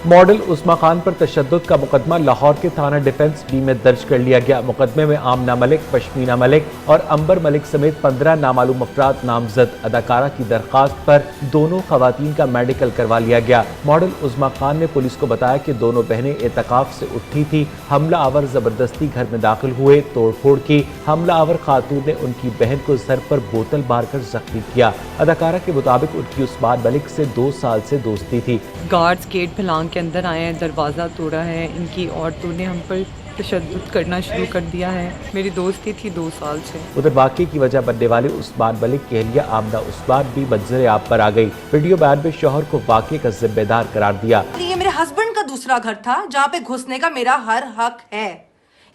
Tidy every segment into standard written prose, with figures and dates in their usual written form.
Model उस्मा खान पर तशद्दुद का मुकदमा लाहौर के थाना डिफेंस बी में दर्ज कर लिया गया। मुकदमे में आमना मलिक, पश्मीना मलिक और अंबर मलिक समेत 15 नामालूम अफराद नामजद। अदाकारा की दरखास्त पर दोनों खवातीन का मेडिकल करवा लिया गया। मॉडल उस्मा खान ने पुलिस को बताया कि दोनों बहनें एतकाफ से उठी थी। हमला आवर जबरदस्ती घर में दाखिल हुए, तोड़फोड़ की। हमला आवर खातून ने उनकी बहन को सर पर बोतल मारकर जख्मी किया। अदाकारा के मुताबिक उनकी उस्मान मलिक से 2 साल से दोस्ती थी। गार्ड्स गेट फैलांग के अंदर आए हैं, दरवाज़ा तोड़ा है। इनकी औरतों ने हम पर तशद्दुद करना शुरू कर दिया है। मेरी दोस्ती थी 2 साल से। उधर वाक़े की वजह बनने वाले उस्मान मलिक की अहलिया आमना उस्मान भी मंजर आब पर आ गई। वीडियो बयान में शौहर को वाक़े का जिम्मेदार करार दिया। ये मेरे हस्बैंड का दूसरा घर था जहाँ पे घुसने का मेरा हर हक है।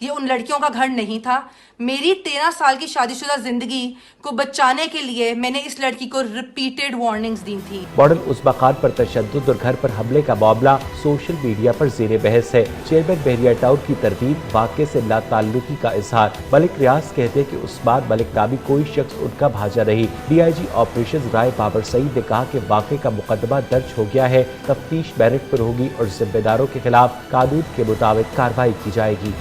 ये उन लड़कियों का घर नहीं था। मेरी 13 साल की शादीशुदा जिंदगी को बचाने के लिए मैंने इस लड़की को रिपीटेड वार्निंग्स दी थी। मॉडल उस्मा खान पर तशद्दुद और घर पर हमले का मामला सोशल मीडिया पर जेर बहस है। चेयरमैन बहरिया टाउन की तरतीब, वाक़े से लाताल्लुकी का इजहार। मलिक रियाज कहते हैं कि उस्मान मलिक नामी कोई शख्स उनका भांजा नहीं। DIG ऑपरेशन राय बाबर सईद ने कहा कि वाक़े का मुकदमा दर्ज हो गया है, तफ्तीश मेरिट पर होगी और जिम्मेदारों के खिलाफ कानून के मुताबिक कार्रवाई की जाएगी।